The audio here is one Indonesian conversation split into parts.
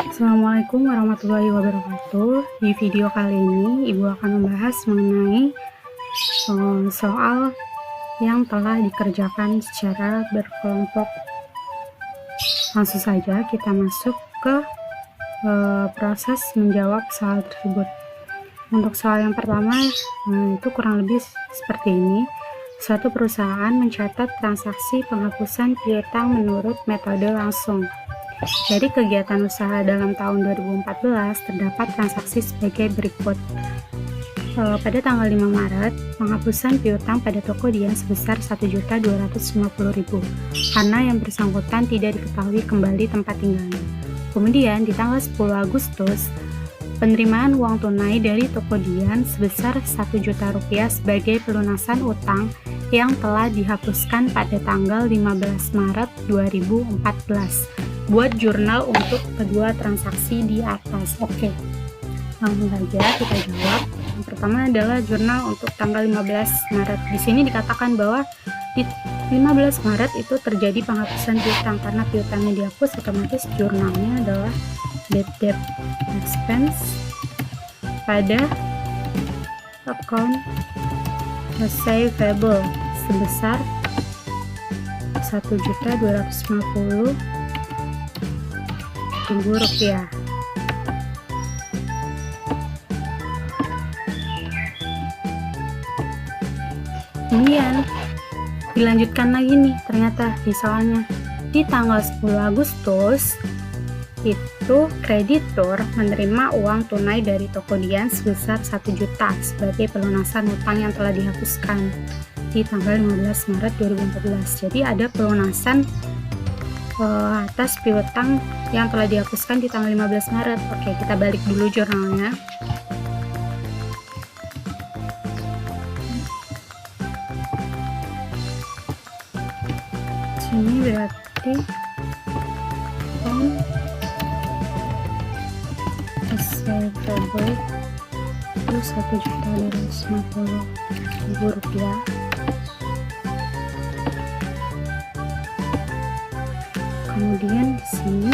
Assalamualaikum warahmatullahi wabarakatuh. Di video kali ini, Ibu akan membahas mengenai soal yang telah dikerjakan secara berkelompok. Langsung saja kita masuk ke proses menjawab soal tersebut. Untuk soal yang pertama, itu kurang lebih seperti ini. Suatu perusahaan mencatat transaksi penghapusan piutang menurut metode langsung. Dari kegiatan usaha dalam tahun 2014 terdapat transaksi sebagai berikut. Pada tanggal 5 Maret, penghapusan piutang pada toko Dian sebesar 1.250.000 karena yang bersangkutan tidak diketahui kembali tempat tinggalnya. Kemudian di tanggal 10 Agustus, penerimaan uang tunai dari toko Dian sebesar 1 juta rupiah sebagai pelunasan utang yang telah dihapuskan pada tanggal 15 Maret 2014. Buat jurnal untuk kedua transaksi di atas. Oke, langsung saja kita jawab. Yang pertama adalah jurnal untuk tanggal 15 Maret. Di sini dikatakan bahwa di 15 Maret itu terjadi penghapusan piutang. Karena piutangnya dihapus, otomatis jurnalnya adalah debt expense pada account receivable sebesar 1.250.000 rupiah. Kemudian dilanjutkan lagi nih, ternyata di soalnya di tanggal 10 Agustus itu kreditur menerima uang tunai dari toko Dian sebesar 1 juta sebagai pelunasan utang yang telah dihapuskan di tanggal 15 Maret 2014. Jadi ada pelunasan atas piutang yang telah dihapuskan di tanggal 15 Maret. Oke, kita balik dulu jurnalnya. Sini berarti receivable itu 1.250.000 rupiah. Kemudian di sini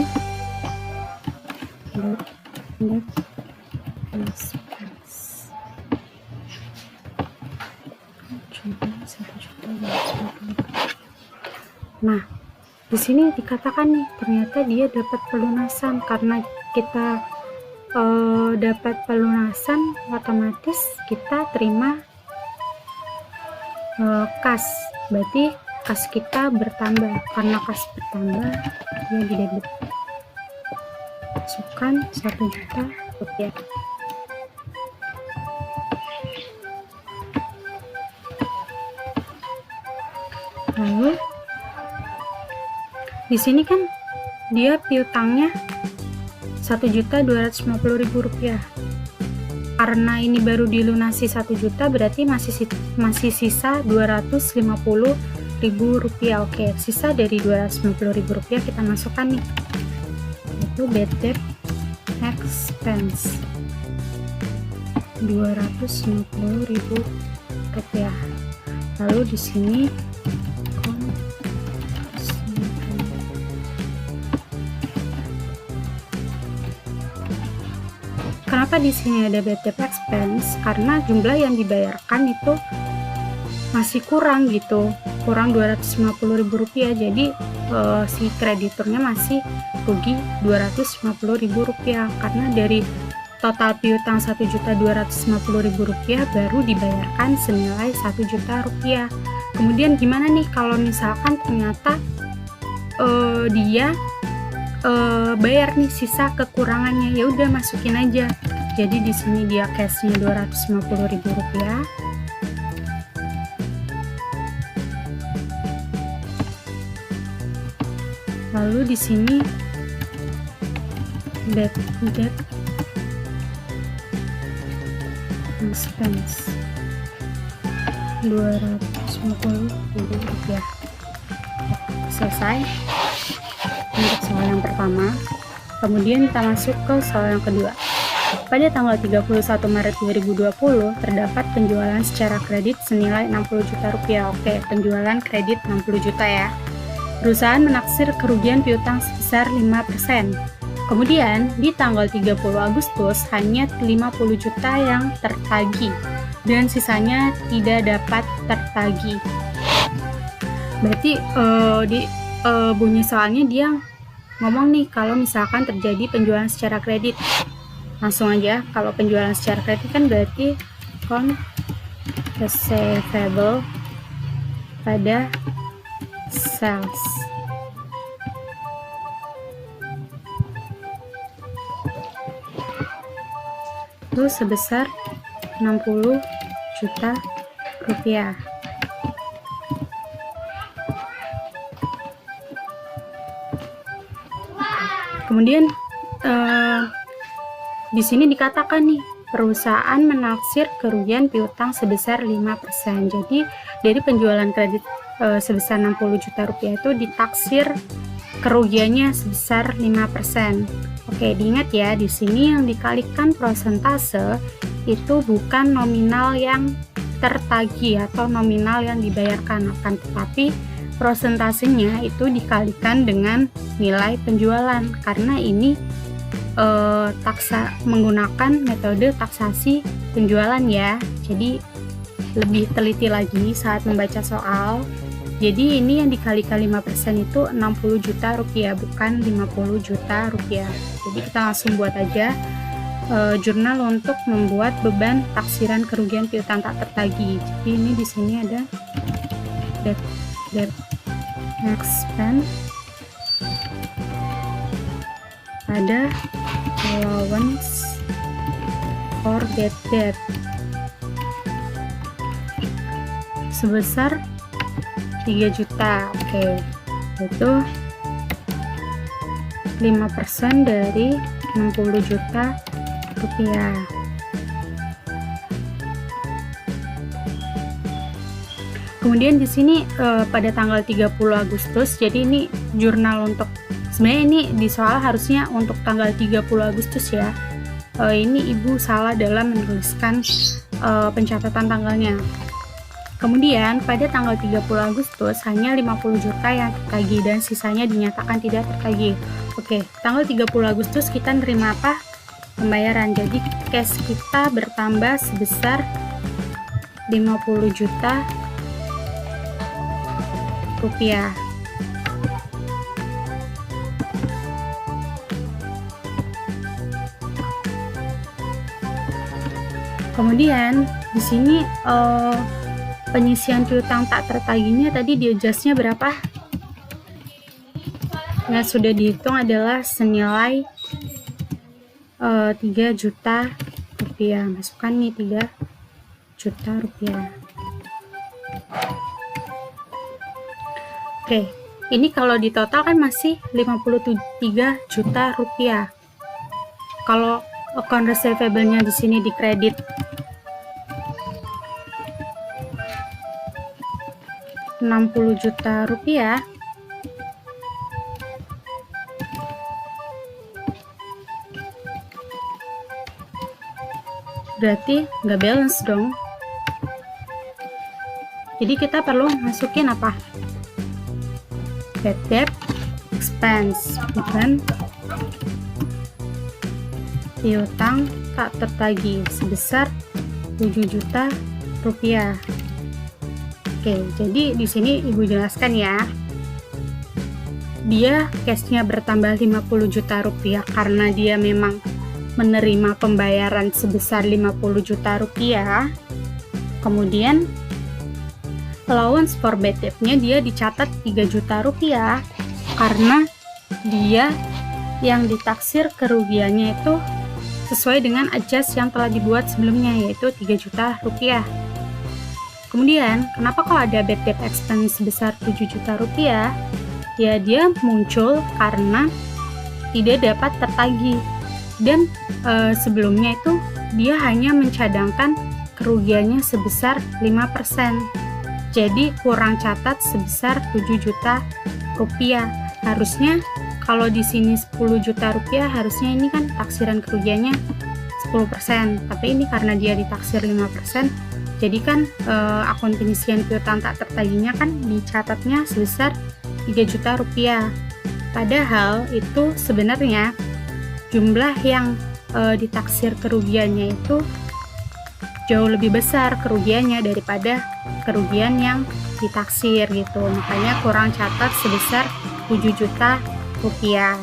nah, di sini dikatakan nih, ternyata dia dapat pelunasan. Karena kita dapat pelunasan, otomatis kita terima kas. Berarti kas kita bertambah. Karena kas bertambah, dia di debit. Masukkan 1 juta rupiah. Lalu di sini kan dia piutangnya 1.250.000 rupiah. Karena ini baru dilunasi 1 juta, berarti masih sisa 250.000 rupiah. Oke, sisa dari 250.000 rupiah kita masukkan nih, itu bad debt expense 250.000 rupiah. Lalu di sini kenapa di sini ada bad debt expense? Karena jumlah yang dibayarkan itu masih kurang gitu, kurang 250.000 rupiah. Jadi si krediturnya masih rugi 250.000 rupiah. Karena dari total piutang 1.250.000 rupiah baru dibayarkan senilai 1 juta rupiah. Kemudian gimana nih kalau misalkan ternyata dia bayar nih sisa kekurangannya? Ya udah, masukin aja. Jadi di sini dia cashnya 250.000 rupiah. Lalu di sini bad debt expense 250.000 rupiah. Selesai untuk soal yang pertama. Kemudian kita masuk ke soal yang kedua. Pada tanggal 31 Maret 2020 terdapat penjualan secara kredit senilai 60 juta rupiah. Oke, penjualan kredit 60 juta ya. perusahaan menaksir kerugian piutang sebesar 5%. Kemudian di tanggal 30 Agustus hanya 50 juta yang tertagih dan sisanya tidak dapat tertagih. Berarti bunyi soalnya dia ngomong nih kalau misalkan terjadi penjualan secara kredit. Langsung aja, kalau penjualan secara kredit kan berarti receivable pada sales. Itu sebesar 60 juta rupiah. Kemudian di sini dikatakan nih, perusahaan menaksir kerugian piutang sebesar 5%. Jadi dari penjualan kredit sebesar 60 juta rupiah itu ditaksir kerugiannya sebesar 5%. Oke, diingat ya, di sini yang dikalikan persentase itu bukan nominal yang tertagih atau nominal yang dibayarkan, akan tetapi prosentasenya itu dikalikan dengan nilai penjualan, karena ini menggunakan metode taksasi penjualan ya. Jadi lebih teliti lagi saat membaca soal. Jadi ini yang dikalikan 5% itu 60 juta rupiah, bukan 50 juta rupiah. Jadi kita langsung buat aja jurnal untuk membuat beban taksiran kerugian piutang tak tertagih. Jadi ini di sini ada debt expense, ada allowance for bad debt sebesar 3 juta. Oke, itu 5% dari 60 juta rupiah. Kemudian di sini pada tanggal 30 Agustus, jadi ini jurnal untuk, sebenarnya ini di soal harusnya untuk tanggal 30 Agustus ya. Ini ibu salah dalam menuliskan pencatatan tanggalnya. Kemudian pada tanggal 30 Agustus hanya 50 juta yang tertagih dan sisanya dinyatakan tidak tertagih. Oke, tanggal 30 Agustus kita nerima apa? Pembayaran. Jadi cash kita bertambah sebesar 50 juta rupiah. Kemudian di sini penyisian piutang tak tertagihnya tadi di adjustnya berapa? Nah, sudah dihitung adalah senilai 3 juta rupiah. Masukkan nih 3 juta rupiah. Oke, ini kalau di total kan masih 53 juta rupiah. Kalau account receivable-nya di sini dikredit 60 juta rupiah, berarti nggak balance dong. Jadi kita perlu masukin apa? Bad debt expense, bukan piutang tak tertagih sebesar 7 juta rupiah. Oke, jadi di sini ibu jelaskan ya. Dia cashnya bertambah 50 juta rupiah karena dia memang menerima pembayaran sebesar 50 juta rupiah. Kemudian allowance for bad debt-nya dia dicatat 3 juta rupiah karena dia yang ditaksir kerugiannya itu sesuai dengan adjust yang telah dibuat sebelumnya, yaitu 3 juta rupiah. Kemudian, kenapa kok ada bad debt expense sebesar 7 juta rupiah? Ya, dia muncul karena tidak dapat tertagih. Dan sebelumnya itu dia hanya mencadangkan kerugiannya sebesar 5%. Jadi kurang catat sebesar 7 juta rupiah. Harusnya kalau di sini 10 juta rupiah, harusnya ini kan taksiran kerugiannya 10%. Tapi ini karena dia ditaksir 5%, Jadi kan akun penyisian piutang tak tertagihnya kan dicatatnya sebesar 3 juta rupiah. Padahal itu sebenarnya jumlah yang ditaksir kerugiannya itu jauh lebih besar kerugiannya daripada kerugian yang ditaksir gitu. Makanya kurang catat sebesar 7 juta rupiah.